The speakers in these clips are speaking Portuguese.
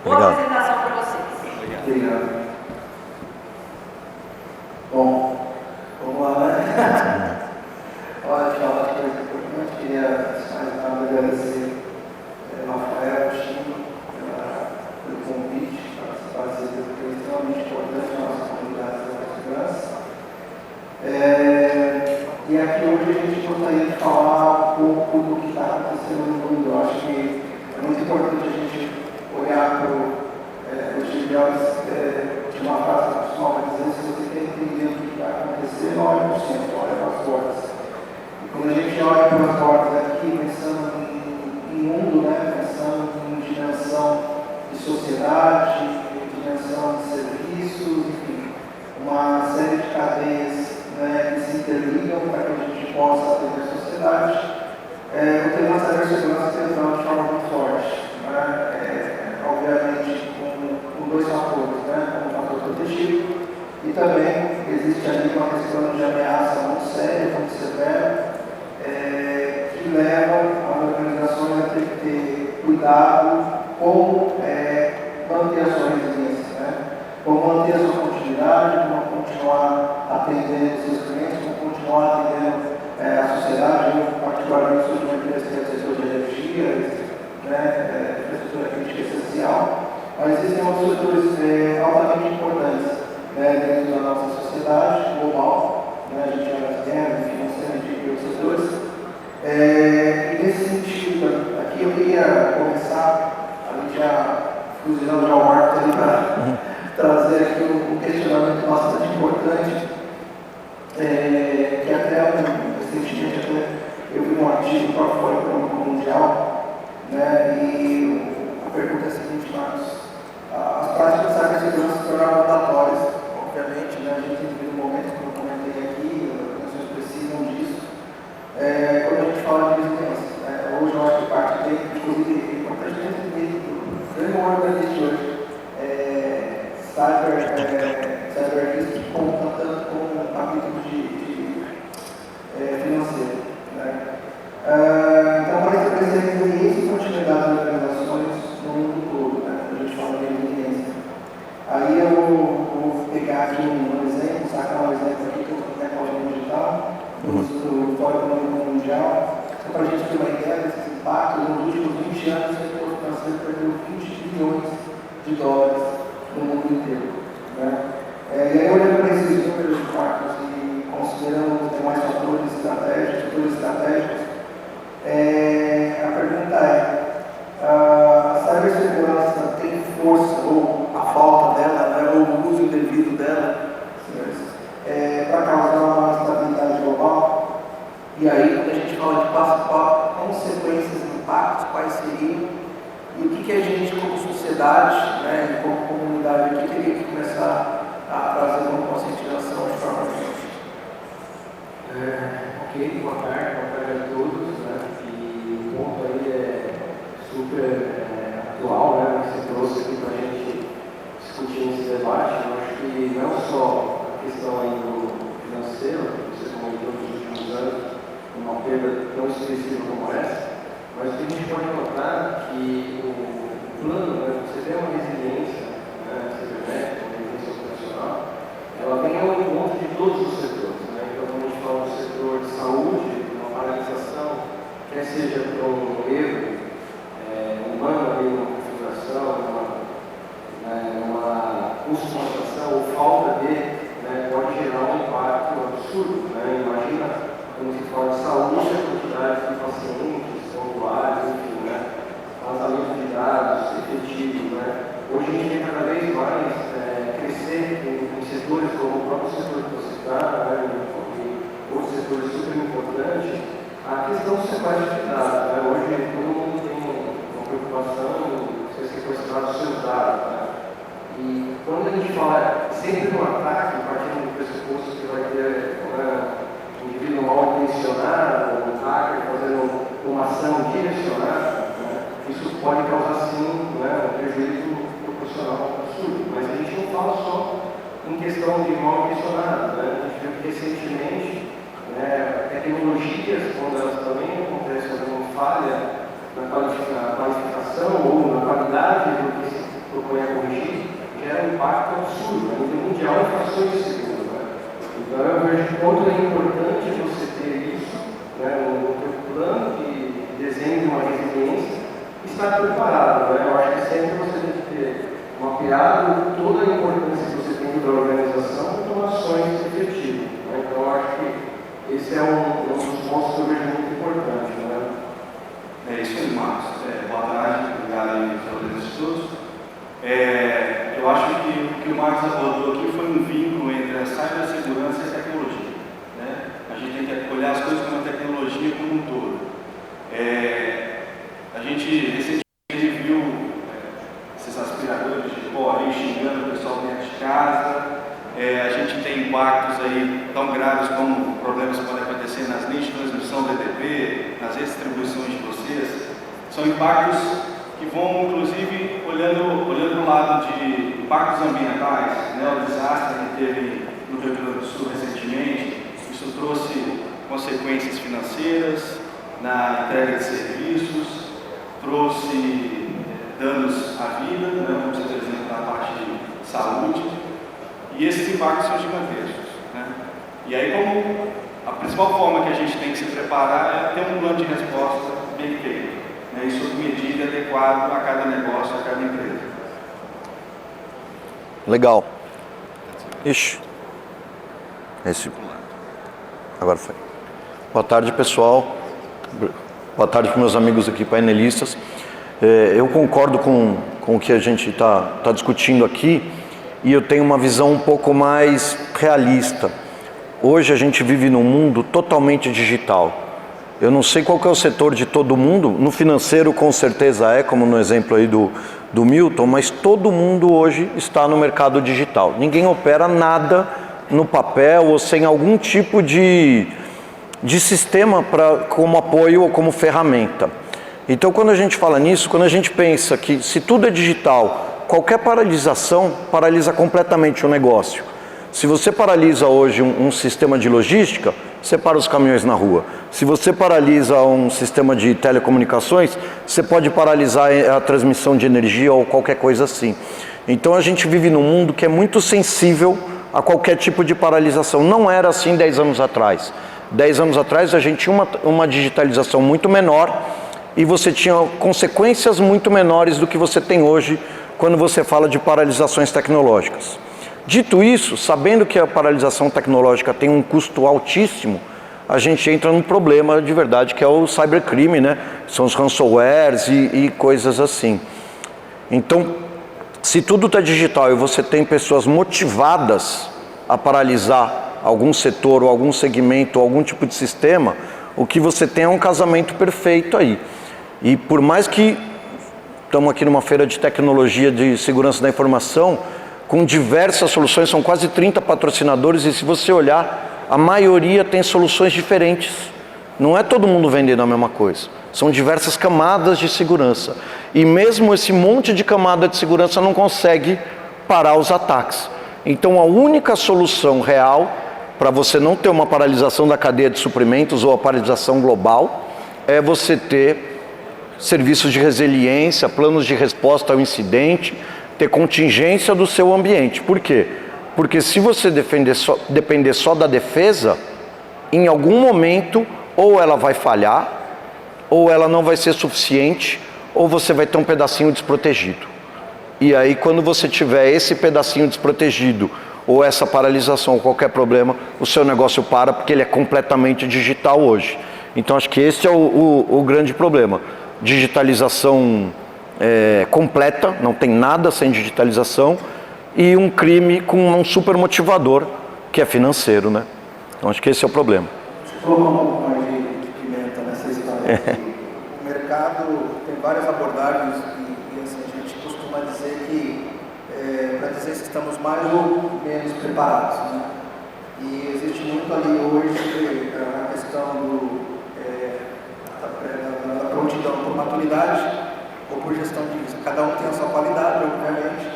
Boa Obrigado. apresentação para vocês. Obrigado. Bom, vamos lá, né? Olha, deixa eu falar de coisa importante. Queria, antes de mais nada, agradecer Rafael, Chico, pelo convite para participar desse evento, que é extremamente importante na nossa comunidade de segurança. E aqui hoje a gente gostaria de falar um pouco do que está acontecendo no mundo. Eu acho que é muito importante a gente olhar para os melhores de uma frase que costuma dizer: se você quer entender o que vai acontecer, não olha para o centro, olha para as bordas. E quando a gente olha para as bordas aqui, pensando em mundo, né, pensando em dimensão de sociedade, dimensão de serviços, enfim, uma série de cadeias, né, que se interligam para que a gente possa ter a sociedade. O tema da cibersegurança tem entrado de forma muito forte, né? Obviamente com dois fatores, né? Um fator protegido e também existe ali uma questão de ameaça muito séria, muito severa, que leva as organizações a ter que ter cuidado com manter a sua resiliência, né? Como manter a sua continuidade, como continuar atendendo seus clientes, como continuar atendendo a sociedade. Eu, particularmente, sou de uma empresa que é setor de energia, né, infraestrutura crítica essencial, mas existem outros setores altamente importantes, né, dentro da nossa sociedade global, né, a gente olha as guerras, financeira e outros setores. E nesse sentido, aqui eu queria começar, a gente já fuzilando já o Marcos ali para trazer aqui um questionamento bastante importante, que até recentemente eu vi um artigo para fora do Banco Mundial, né, e a pergunta é a seguinte: Marcos, as práticas de cibersegurança se tornaram mandatórias, obviamente, né, a gente vive um momento, como eu comentei aqui, as organizações precisam disso, quando a gente fala de resiliência, né, hoje eu acho que parte dele, inclusive, é importante a gente entender que o grande momento da gente hoje, cyber risk conta tanto como um capítulo financeiro, né? Então, para estabelecer resiliência e continuidade das organizações no mundo todo, né? Quando a gente fala de resiliência. Aí eu vou pegar aqui um exemplo, sacar um exemplo aqui do tecnologia digital, do Fórum Econômico Mundial, para a gente ter uma ideia desses impactos. Nos últimos 20 anos, o setor financeiro perdeu 20 bilhões de dólares no mundo inteiro, né? E aí, olhando para esses números de impactos e considerando os demais fatores estratégicos, a pergunta a cibersegurança tem força, ou a falta dela, né, ou o uso indevido dela, para causar uma estabilidade global? E aí, quando a gente fala de passo a passo, consequências, impactos, quais seriam? E o que a gente, como sociedade, né, como comunidade aqui, teria que começar a trazer uma conscientização de forma urgente? Ok, boa tarde a todos, né? E o ponto aí é super atual, né? Que você trouxe aqui para a gente discutir nesse debate. Eu acho que não só a questão aí do financeiro, que você comentou nos últimos anos, uma perda tão expressiva como essa, mas o que a gente pode notar que o plano, né, você tem uma resiliência, né, cibernética, uma resiliência operacional, ela vem ao encontro de todos os setores, né? Então, quando a gente fala do setor de saúde, uma paralisação, quer seja por um erro humano ali, uma configuração, uma customização ou falta de, né, pode gerar um impacto absurdo, né? Imagina, quando se fala de saúde, a quantidade de pacientes, usuários, enfim, né? Vazamento de dados efetivo, né? Hoje a gente tem cada vez mais crescer em setores como o próprio setor que você está, né? E outros setores super importantes, a questão dos sequestros de dados, né? Hoje todo mundo tem uma preocupação em ser sequestrado dos seus dados, né? E quando a gente fala sempre no ataque, partindo do pressuposto que vai ter um indivíduo mal intencionado, um hacker fazendo uma ação direcionada, né? Isso pode causar sim, né, um prejuízo proporcional absurdo, mas a gente não fala só em questão de mal intencionado, né? A gente viu que recentemente, né, tecnologias, quando elas também acontecem alguma falha na qualificação ou na qualidade do que se de quanto é importante você ter isso, né, no teu plano de desenho de uma resiliência e estar preparado. Né? Eu acho que sempre você tem que ter mapeado toda a importância que você tem para a organização e tomar ações efetivas. Né? Então, eu acho que esse é um dos pontos que eu vejo muito importante. Né? É isso aí, Marcos. Boa tarde, obrigado aí pelos estudos. Eu acho que o que o Marcos abordou aqui foi um vínculo entre a cibersegurança e a tecnologia. Né? A gente tem que olhar as coisas como a tecnologia como um todo. A gente recentemente viu esses aspiradores de pó aí xingando o pessoal dentro de casa. A gente tem impactos aí tão graves como problemas que podem acontecer nas linhas de transmissão do EDP, nas distribuições de vocês. São impactos que vão, inclusive, olhando para o lado de impactos ambientais, né, o desastre que teve no Rio Grande do Sul recentemente. Isso trouxe consequências financeiras na entrega de serviços, trouxe danos à vida, né, como você, por exemplo, na parte de saúde, e esses impactos são gigantescos. Né? E aí, como a principal forma que a gente tem que se preparar é ter um plano de resposta bem feito, né, e sob medida adequado a cada negócio, a cada empresa. Legal. Ixi. Agora foi. Boa tarde, pessoal. Boa tarde para meus amigos aqui painelistas. Eu concordo com o que a gente está discutindo aqui e eu tenho uma visão um pouco mais realista. Hoje a gente vive num mundo totalmente digital. Eu não sei qual que é o setor de todo mundo, no financeiro com certeza como no exemplo aí do Milton, mas todo mundo hoje está no mercado digital. Ninguém opera nada no papel ou sem algum tipo de sistema como apoio ou como ferramenta. Então, quando a gente fala nisso, quando a gente pensa que se tudo é digital, qualquer paralisação paralisa completamente o negócio. Se você paralisa hoje um sistema de logística, você para os caminhões na rua. Se você paralisa um sistema de telecomunicações, você pode paralisar a transmissão de energia ou qualquer coisa assim. Então, a gente vive num mundo que é muito sensível a qualquer tipo de paralisação. Não era assim 10 anos atrás. 10 anos atrás, a gente tinha uma digitalização muito menor e você tinha consequências muito menores do que você tem hoje quando você fala de paralisações tecnológicas. Dito isso, sabendo que a paralisação tecnológica tem um custo altíssimo, a gente entra num problema de verdade que é o cybercrime, né? São os ransomwares e coisas assim. Então, se tudo está digital e você tem pessoas motivadas a paralisar algum setor ou algum segmento ou algum tipo de sistema, o que você tem é um casamento perfeito aí. E por mais que estamos aqui numa feira de tecnologia de segurança da informação, com diversas soluções, são quase 30 patrocinadores e se você olhar, a maioria tem soluções diferentes. Não é todo mundo vendendo a mesma coisa. São diversas camadas de segurança. E mesmo esse monte de camada de segurança não consegue parar os ataques. Então a única solução real para você não ter uma paralisação da cadeia de suprimentos ou a paralisação global é você ter serviços de resiliência, planos de resposta ao incidente, ter contingência do seu ambiente. Por quê? Porque se você depender só da defesa, em algum momento, ou ela vai falhar, ou ela não vai ser suficiente, ou você vai ter um pedacinho desprotegido. E aí, quando você tiver esse pedacinho desprotegido, ou essa paralisação, ou qualquer problema, o seu negócio para, porque ele é completamente digital hoje. Então, acho que esse é o grande problema. Digitalização completa, não tem nada sem digitalização, e um crime com um super motivador, que é financeiro, né? Então, acho que esse é o problema. Você colocou um pouco mais de pimenta nessa história. O mercado tem várias abordagens e assim, a gente costuma dizer que, para dizer se estamos mais ou menos preparados, né? E existe muito ali hoje a questão da prontidão por maturidade ou por gestão de risco. Cada um tem a sua qualidade, obviamente,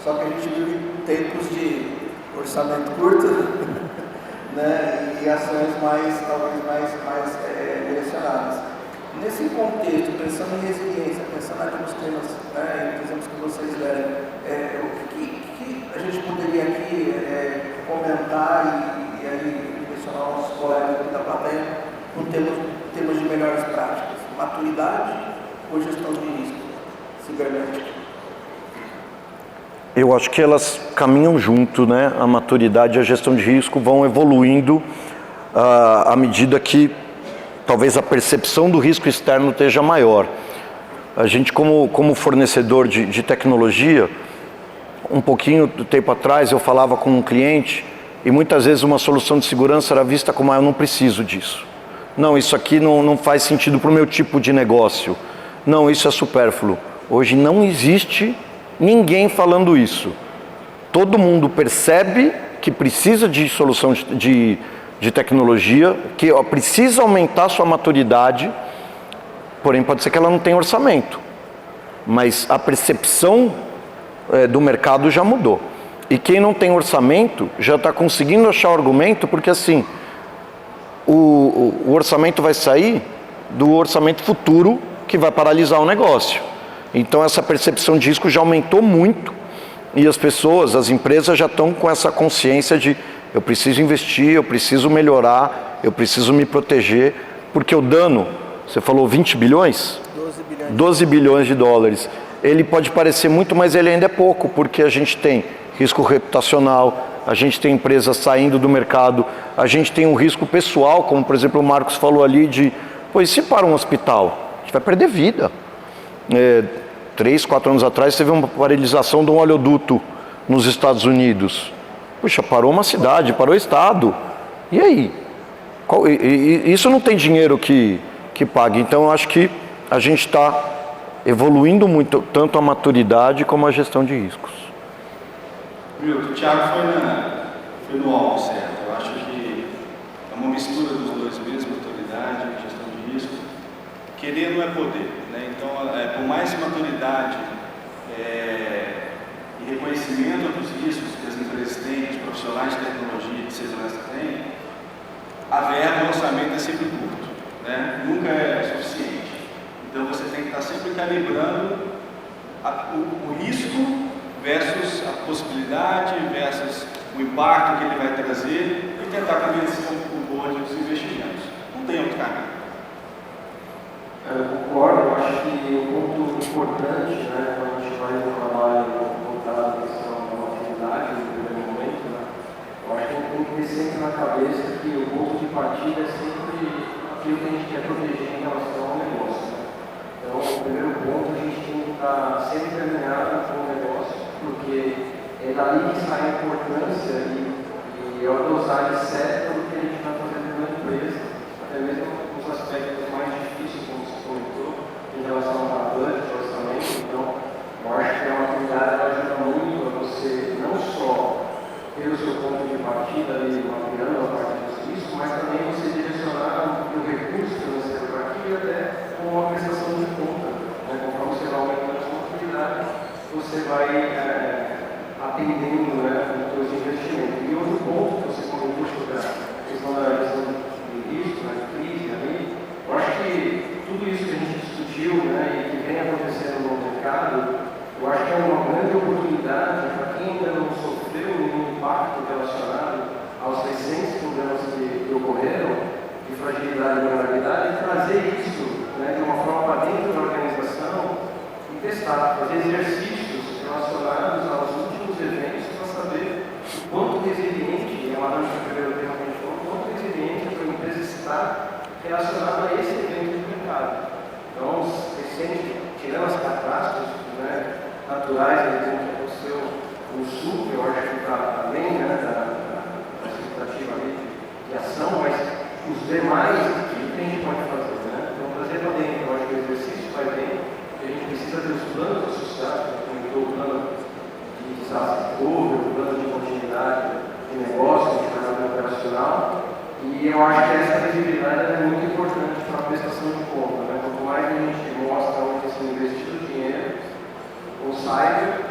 só que a gente vive tempos de orçamento curto, né, e ações talvez mais direcionadas. Nesse contexto, pensando em resiliência, pensando aqui nos temas, né, exemplos que vocês deram, o que a gente poderia aqui comentar e aí em termos de melhores práticas? Maturidade ou gestão de risco cibernético? Eu acho que elas caminham junto, né? A maturidade e a gestão de risco vão evoluindo à medida que talvez a percepção do risco externo esteja maior. A gente, como fornecedor de tecnologia, um pouquinho do tempo atrás eu falava com um cliente e muitas vezes uma solução de segurança era vista como: eu não preciso disso. Não, isso aqui não faz sentido para o meu tipo de negócio. Não, isso é supérfluo. Hoje não existe ninguém falando isso. Todo mundo percebe que precisa de solução de tecnologia, que precisa aumentar sua maturidade, porém pode ser que ela não tenha orçamento. Mas a percepção do mercado já mudou. E quem não tem orçamento já está conseguindo achar argumento, porque assim, o orçamento vai sair do orçamento futuro que vai paralisar o negócio. Então essa percepção de risco já aumentou muito e as pessoas, as empresas já estão com essa consciência de: eu preciso investir, eu preciso melhorar, eu preciso me proteger, porque o dano, você falou 20 bilhões? 12 bilhões de dólares. Ele pode parecer muito, mas ele ainda é pouco, porque a gente tem risco reputacional, a gente tem empresas saindo do mercado, a gente tem um risco pessoal, como por exemplo o Marcos falou ali de: pois se para um hospital, a gente vai perder vida. 3, 4 anos atrás teve uma paralisação de um oleoduto nos Estados Unidos. Puxa, parou uma cidade, parou o estado. E aí? Isso não tem dinheiro que pague. Então eu acho que a gente está evoluindo muito, tanto a maturidade como a gestão de riscos. Milton, o Thiago foi no alvo certo. Eu acho que é uma mistura dos dois mesmo, maturidade e gestão de risco. Querer não é poder, né? Então, por mais maturidade e reconhecimento dos riscos que as empresas têm, os profissionais de tecnologia de segurança têm, a verba, o orçamento é sempre curto, né? Nunca é suficiente. Então você tem que estar sempre calibrando o risco versus a possibilidade, versus o impacto que ele vai trazer e tentar convencer o board dos investimentos. Não tem outro caminho. Eu concordo, eu acho que um ponto importante, né, quando a gente vai no trabalho voltado à questão da maturidade no primeiro momento, né, eu acho que a gente tem que ter sempre na cabeça que o ponto de partida é sempre aquilo que a gente quer proteger em relação ao negócio. Né? Então, o primeiro ponto, a gente tem que estar sempre alinhado com o negócio, porque é dali que sai a importância e a dosagem certa do que a gente vai fazer na empresa, até mesmo nos aspectos mais difíceis, como você comentou, em relação a budget, orçamento. Então, eu acho que a maturidade ajuda muito a você não só ter o seu ponto de partida ali, mapeando a parte dos riscos, mas também você direcionar o recurso financeiro para aquilo e até com uma prestação de conta. Né? Conforme você vai aumentando a sua maturidade, você vai atendendo, né, os seus investimentos. E outro ponto que você comentou sobre a questão da gestão de risco, né, de crise ali, eu acho que tudo isso que a gente discutiu, né, e que vem acontecendo no mercado, eu acho que é uma grande oportunidade para quem ainda não sofreu nenhum impacto relacionado aos recentes problemas que ocorreram de fragilidade e vulnerabilidade, trazer isso, né, de uma forma para dentro da organização e testar, fazer exercícios relacionados aos últimos eventos para saber o quanto resiliente, é uma das primeiro tema que a gente falou, o quanto resiliente a empresa está relacionada a esse evento de mercado. Então, tirando as catástrofes, né, naturais, que aconteceu no sul, eu acho que está além, né, da expectativa ali de ação, mas os demais, o que a gente pode fazer? Né? Então, trazer para dentro, eu acho que o exercício vai bem, a gente precisa ter os planos associados, o plano de desastre cover, o plano de continuidade de negócio, de trabalho operacional, e eu acho que essa visibilidade é muito importante para a prestação de conta. Né? Quanto mais a gente mostra onde está sendo investido o dinheiro, ou saiba